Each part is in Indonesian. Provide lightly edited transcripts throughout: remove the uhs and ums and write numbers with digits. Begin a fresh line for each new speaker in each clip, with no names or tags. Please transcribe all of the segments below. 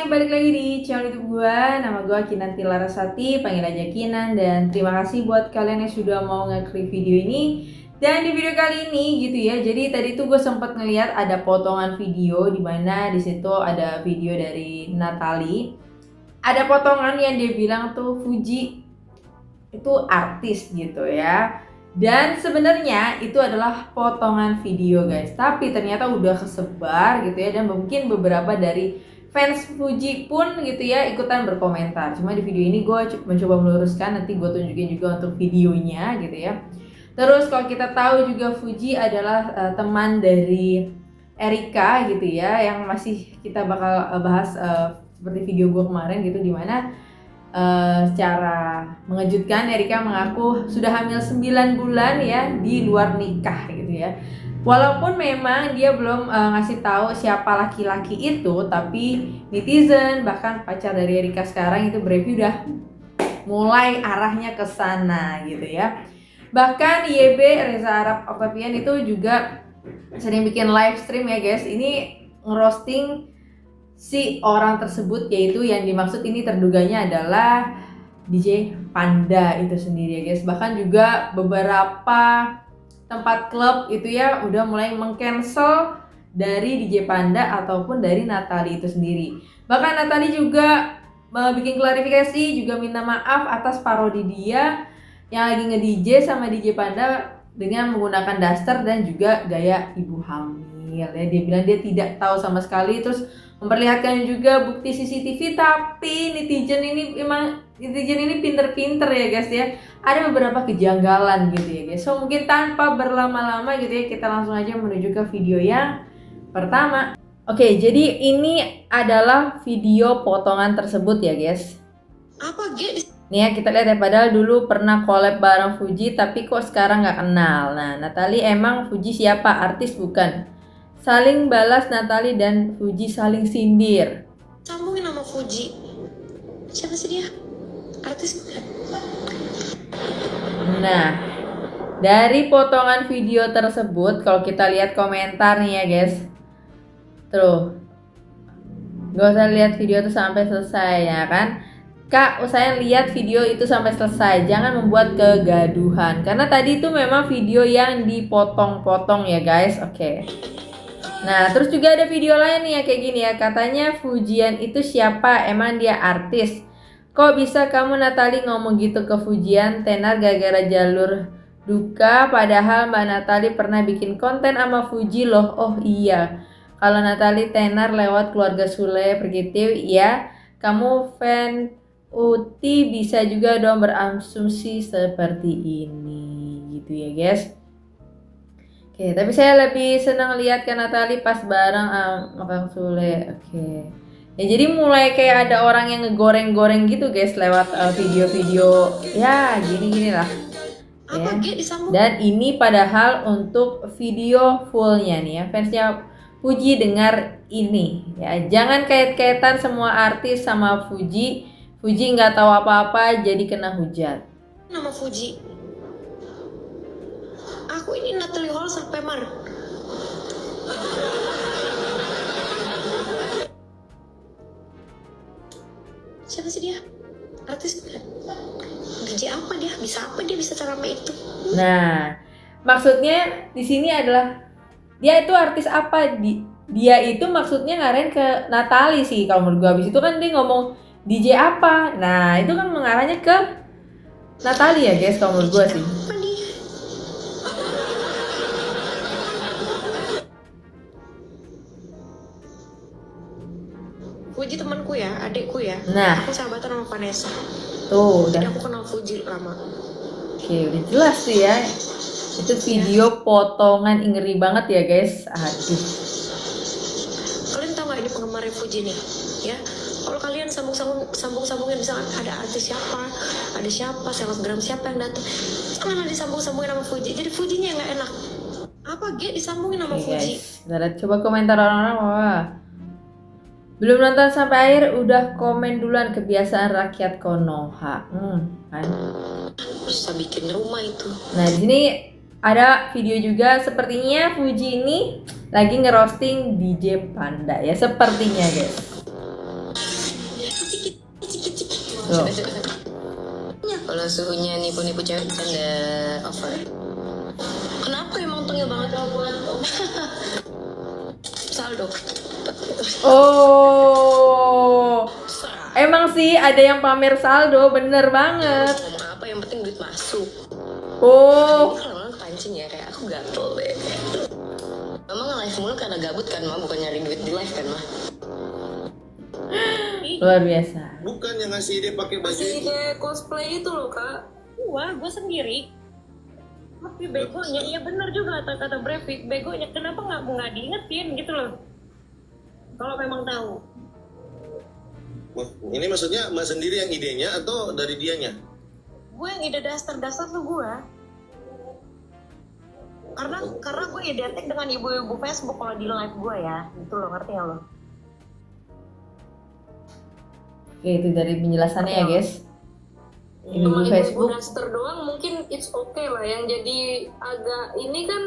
balik lagi di channel YouTube gue. Nama gue Kinanti Larasati, panggil aja Kinan. Dan terima kasih buat kalian yang sudah mau ngeklik video ini. Dan di video kali ini gitu ya, jadi tadi tuh gue sempat ngeliat ada potongan video dimana di situ ada video dari Natalie. Ada potongan yang dia bilang tuh Fuji itu artis gitu ya. Dan sebenarnya itu adalah potongan video guys, tapi ternyata udah kesebar gitu ya, dan mungkin beberapa dari fans Fuji pun gitu ya ikutan berkomentar. Cuma di video ini gue mencoba meluruskan, nanti gue tunjukin juga untuk videonya gitu ya. Terus kalau kita tahu juga Fuji adalah teman dari Erika gitu ya, yang masih kita bakal bahas seperti video gue kemarin gitu, dimana secara mengejutkan Erika mengaku sudah hamil 9 bulan ya di luar nikah gitu ya. Walaupun memang dia belum ngasih tahu siapa laki-laki itu, tapi netizen bahkan pacar dari Erika sekarang itu berarti udah mulai arahnya ke sana gitu ya. Bahkan YB Reza Arab Octavian itu juga sering bikin live stream ya guys. Ini ngerosting si orang tersebut, yaitu yang dimaksud ini terduganya adalah DJ Panda itu sendiri ya guys. Bahkan juga beberapa tempat klub itu ya udah mulai meng-cancel dari DJ Panda ataupun dari Natalie itu sendiri. Bahkan Natalie juga bikin klarifikasi, juga minta maaf atas parodi dia yang lagi nge-DJ sama DJ Panda dengan menggunakan daster dan juga gaya ibu hamil ya. Dia bilang dia tidak tahu sama sekali, terus memperlihatkan juga bukti CCTV. Tapi netizen ini pinter-pinter ya guys ya. Ada beberapa kejanggalan gitu ya guys. So mungkin tanpa berlama-lama gitu ya, kita langsung aja menuju ke video yang pertama. Oke, jadi ini adalah video potongan tersebut ya guys.
Apa guys?
Nih ya, kita lihat ya, padahal dulu pernah collab bareng Fuji tapi kok sekarang nggak kenal. Nah, Natalie emang Fuji siapa? Artis bukan? Saling balas Natalie dan Fuji saling sindir.
Sambungin sama Fuji. Siapa sih dia? Artis bukan?
Nah, dari potongan video tersebut, kalau kita lihat komentar nih ya guys, tuh, gak usah lihat video itu sampai selesai ya kan. Kak, usahain lihat video itu sampai selesai, jangan membuat kegaduhan. Karena tadi itu memang video yang dipotong-potong ya guys. Oke. Nah, terus juga ada video lain nih ya kayak gini ya. Katanya Fujian itu siapa? Emang dia artis? Kok bisa kamu Natalie ngomong gitu ke Fujian tenar gara-gara jalur duka? Padahal Mbak Natalie pernah bikin konten sama Fuji loh. Oh iya, kalau Natalie tenar lewat keluarga Sule Pergitiu ya. Kamu fan Uti bisa juga dong berasumsi seperti ini gitu ya guys. Oke, tapi saya lebih senang lihat kan Natalie pas bareng Kang Sule. Oke. Ya jadi mulai kayak ada orang yang ngegoreng-goreng gitu guys lewat video-video ya gini-gini lah. Ya. Dan ini padahal untuk video fullnya nih ya, fansnya Fuji dengar ini ya. Jangan kait-kaitan semua artis sama Fuji. Fuji nggak tahu apa-apa jadi kena hujat.
Nama Fuji. Aku ini Natalie Hall sampai Mar. Siapa sih dia? Artis bukan? DJ apa dia? Bisa apa dia bisa cara itu?
Nah, maksudnya di sini adalah dia itu artis apa? Dia itu maksudnya ngarahin ke Natalie sih kalau menurut gue. Habis itu kan dia ngomong DJ apa? Nah, itu kan mengarahnya ke Natalie ya guys kalau menurut gue sih.
Fuji temanku ya, adikku ya.
Nah,
aku sahabatan sama Vanessa.
Tuh, udah.
Jadi aku kenal Fuji lama.
Oke, udah jelas tuh ya. Itu video potongan ngeri banget ya guys. Aduh.
Kalian tahu nggak ini penggemar Fuji nih? Ya, kalau kalian sambung-sambungin misalkan ada artis siapa, ada siapa, selebgram siapa yang datang, jangan disambung-sambungin sama Fuji. Jadi Fujinya nggak enak. Apa disambungin sama Fuji?
Kita lihat coba komentar orang-orang. Wah. Belum nonton sampai akhir udah komen duluan, kebiasaan rakyat Konoha. Kan?
Bisa bikin rumah itu.
Nah, di sini ada video juga, sepertinya Fuji ini lagi ngerosting DJ Panda ya, sepertinya guys. Tuh.
Kalau suhunya nipu-nipu cewek kan udah over. Kenapa emang untungnya banget kalau buat saldo?
Oh, emang sih ada yang pamer saldo, bener banget.
Ngomong apa yang penting duit masuk.
Oh,
Ini kalau kepancing ya, kayak aku gatel deh. Mama nge-live mulu karena gabut kan, mah bukan nyari duit di live kan, mah.
luar biasa.
Bukan yang ngasih ide pakai baju
Masih
itu.
kayak cosplay itu loh, Kak. Wah, gue sendiri. Tapi begonya, iya benar juga kata Breivik, begonya kenapa nggak diingetin gitu loh. Kalau memang tahu.
Wah, ini maksudnya Mbak sendiri yang idenya atau dari dianya?
Gue yang ide dasar tuh gue. Karena gue identik dengan ibu-ibu Facebook kalau di live gue ya, gitu loh, ngerti ya lo?
Oke, itu dari penjelasannya ya guys.
Cuma
Ibu Facebook.
ibu daster doang mungkin it's okay lah, yang jadi agak ini kan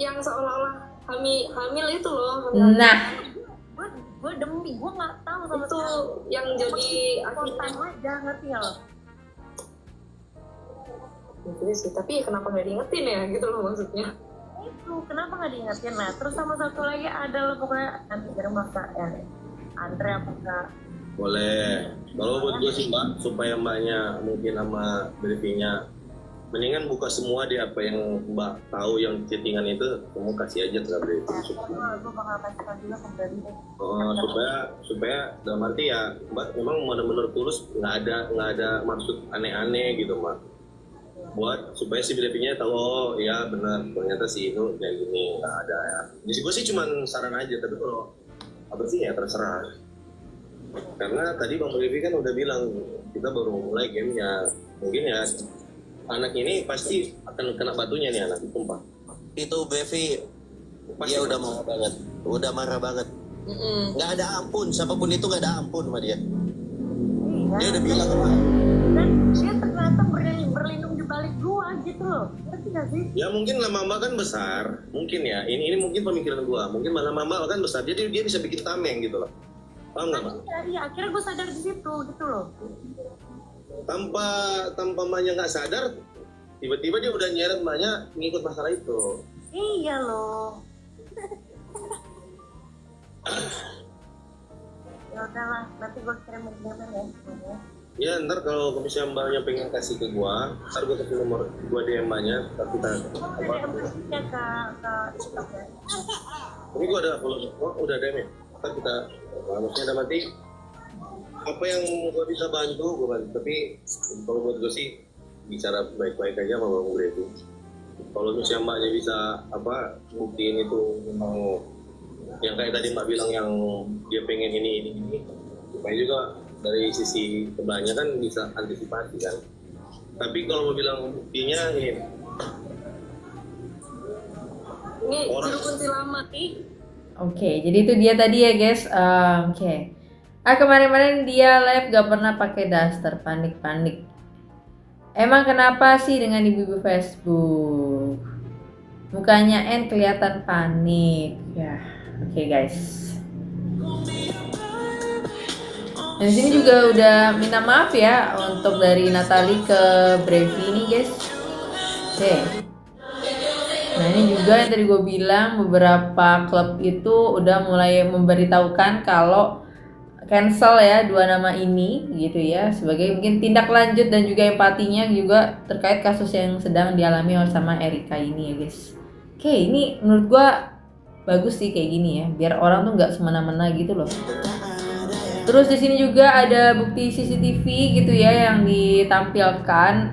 yang seolah-olah hamil itu loh.
Nah,
Gue demi gue nggak tahu sama itu yang jadi akhirnya aja, ngerti ya lo? Gitu sih, tapi kenapa nggak diingetin ya gitu loh maksudnya. Itu kenapa nggak diingetin. Nah terus sama satu lagi ada lo pokoknya nanti kirim masa ya Andre apa enggak.
Boleh. Kalau buat gue sih Mbak, supaya Mbaknya mungkin sama briefingnya mendingan buka semua di apa yang Mbak tahu yang chattingan itu, kamu kasih aja ke briefing.
Gue bakal kasihkan juga ke Brady.
Supaya dalam arti ya Mbak memang benar-benar tulus, nggak ada maksud aneh-aneh gitu Mbak. Buat supaya si briefingnya tahu, oh ya benar ternyata si itu kayak gini, nggak ada ya. Jadi gue sih cuman saran aja, tapi kalau apa sih ya terserah. Karena tadi Bang Brevi kan udah bilang kita baru mulai gamenya, mungkin ya anak ini pasti akan kena batunya nih anak itu Pak.
Itu Brevi dia udah marah banget, nggak ada ampun, siapapun itu nggak ada ampun sama dia. Dia udah bilang apa?
Dan dia ternyata berlindung di balik gua gitu loh, ngerti gak sih?
Ya mungkin lama-lama kan besar, mungkin ya ini mungkin pemikiran gua, mungkin lama-lama kan besar, jadi dia bisa bikin tameng gitu loh. Paham nggak Pak?
Iya, akhirnya gue sadar di situ gitu loh.
Tanpa Mbaknya nggak sadar, tiba-tiba dia udah nyeret Mbaknya ngikut masalah itu.
Iya loh. Ya udahlah, nanti gue kirim DM ya.
Ya ntar kalau misalnya Mbaknya pengen kasih ke gua, ntar gua kasih nomor gua DM Mbaknya, ntar kita
Gue udah DM ke TikTok ya.
ini gua ada follow, udah DM ya. Ntar kita maksudnya ada nanti apa yang gua bisa bantu gua bantu, tapi kalau buat gua sih bicara baik-baik aja sama Bang Brevi. Kalau misalnya Mbaknya bisa apa buktiin itu memang yang kayak tadi Mbak bilang yang dia pengen ini supaya juga dari sisi kebanyakan kan bisa antisipasi kan. Tapi kalau mau bilang buktinya ini
Juru kunci lama nih.
oke, jadi itu dia tadi ya guys. Oke. Kemarin-kemarin dia live gak pernah pakai daster, panik. Emang kenapa sih dengan ibu-ibu Facebook? Mukanya kelihatan panik. Ya, oke guys. Dan di sini juga udah minta maaf ya untuk dari Natalie ke Brevi ini guys. Oke. Nah ini juga yang tadi gue bilang, beberapa klub itu udah mulai memberitahukan kalau cancel ya dua nama ini gitu ya, sebagai mungkin tindak lanjut dan juga empatinya juga terkait kasus yang sedang dialami sama Erika ini ya guys. Oke, ini menurut gue bagus sih kayak gini ya, biar orang tuh nggak semena-mena gitu loh. Terus di sini juga ada bukti CCTV gitu ya yang ditampilkan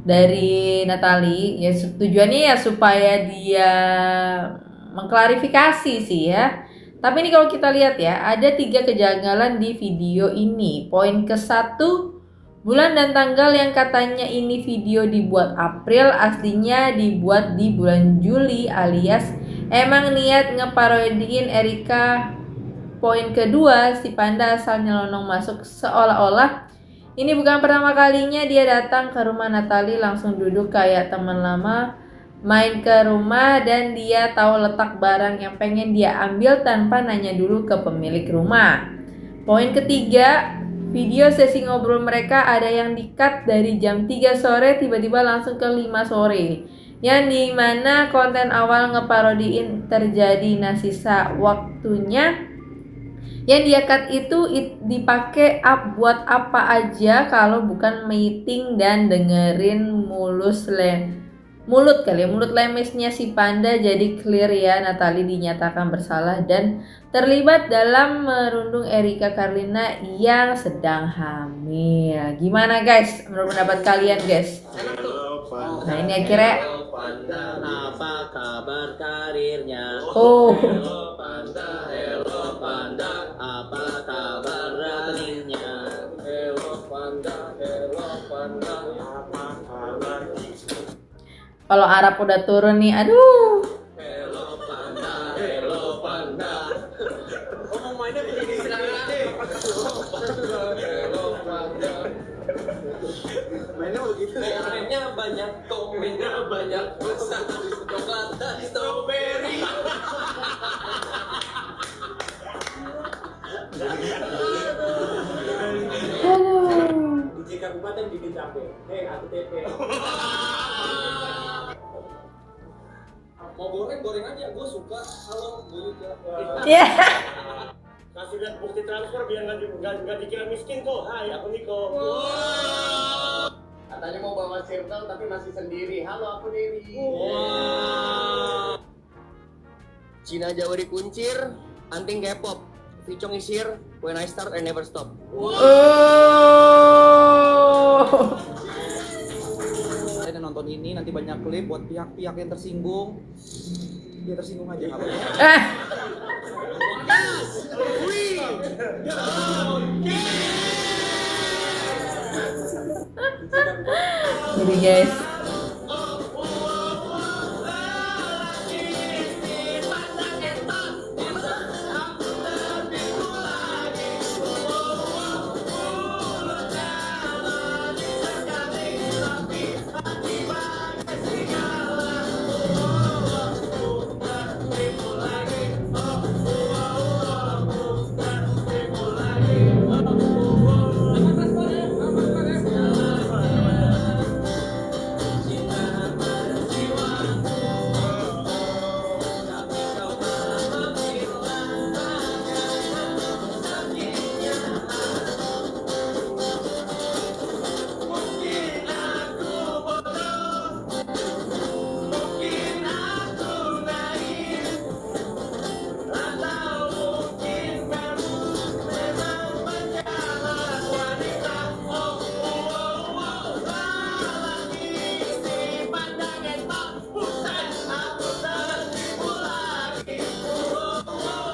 dari Natalie ya, tujuannya ya supaya dia mengklarifikasi sih ya. Tapi ini kalau kita lihat ya, ada 3 kejanggalan di video ini. Poin ke-1, bulan dan tanggal yang katanya ini video dibuat April aslinya dibuat di bulan Juli, alias emang niat ngeparodiin Erika. Poin kedua, si Panda asal nyelonong masuk seolah-olah ini bukan pertama kalinya dia datang ke rumah Natalie, langsung duduk kayak teman lama, main ke rumah dan dia tahu letak barang yang pengen dia ambil tanpa nanya dulu ke pemilik rumah. Poin ketiga, Video sesi ngobrol mereka ada yang di-cut dari jam 3 sore tiba-tiba langsung ke 5 sore. Yang dimana konten awal ngeparodiin terjadi. Nah, sisa waktunya yang dia cut itu dipakai buat apa aja kalau bukan meeting dan dengerin mulut lemesnya si Panda jadi clear ya. Natali dinyatakan bersalah dan terlibat dalam merundung Erika Carlina yang sedang hamil. Gimana guys menurut pendapat kalian guys? Nah ini akhirnya
Panda, apa kabar karirnya?
oh
Hello Panda, apa kabar rekeningnya? Hello Panda, apa kabar?
kalau Arab udah turun nih, aduh.
Hello Panda. Ngomong mainnya begini sekarang. Hello Panda. Mainnya begitu. Komennya banyak, coklat dan strawberry.
Aduh.
Di kabupaten bikin capek. Aku TP. Mau goreng aja, gue suka. Halo, gue juga.
Ya.
Kasih lihat bukti transfer biar nggak dikira miskin kok. Hai, aku Niko. Katanya mau bawa circle tapi masih sendiri. Halo, aku Dewi.
Cina Jawa dikuncir, anting K-pop. Vicong isir, when I start I never stop.
Oh.
Saya nonton ini nanti banyak klip buat pihak-pihak yang tersinggung. Dia tersinggung aja nggak apa-apa.
Jadi guys,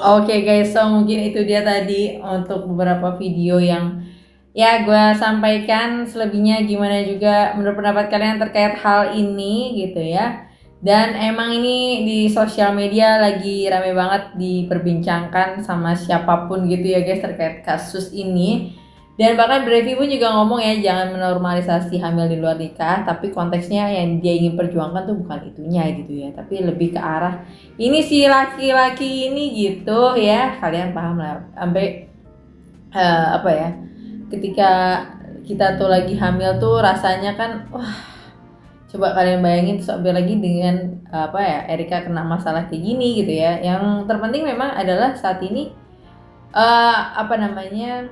oke guys, so mungkin itu dia tadi untuk beberapa video yang ya gue sampaikan. Selebihnya gimana juga menurut pendapat kalian terkait hal ini gitu ya. Dan emang ini di sosial media lagi rame banget diperbincangkan sama siapapun gitu ya guys terkait kasus ini. Dan bahkan Brevi pun juga ngomong ya jangan menormalisasi hamil di luar nikah, tapi konteksnya yang dia ingin perjuangkan tuh bukan itunya gitu ya, tapi lebih ke arah ini si laki-laki ini gitu ya. Kalian paham lah sampai apa ya, ketika kita tuh lagi hamil tuh rasanya kan wah, coba kalian bayangin sampai lagi dengan apa ya, Erika kena masalah kayak gini gitu ya. Yang terpenting memang adalah saat ini apa namanya,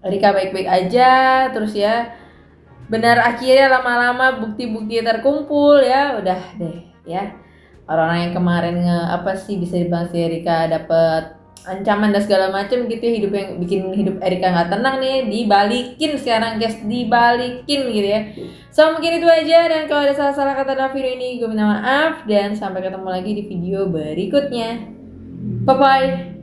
Erika baik-baik aja terus ya. Benar akhirnya lama-lama bukti-bukti terkumpul ya, udah deh ya. Orang-orang yang kemarin apa sih bisa dibilang si Erika dapet ancaman dan segala macam gitu ya, hidup yang bikin hidup Erika nggak tenang nih, dibalikin sekarang guys, dibalikin gitu ya. So mungkin itu aja, dan kalau ada salah-salah kata dalam video ini gue minta maaf, dan sampai ketemu lagi di video berikutnya. Bye bye.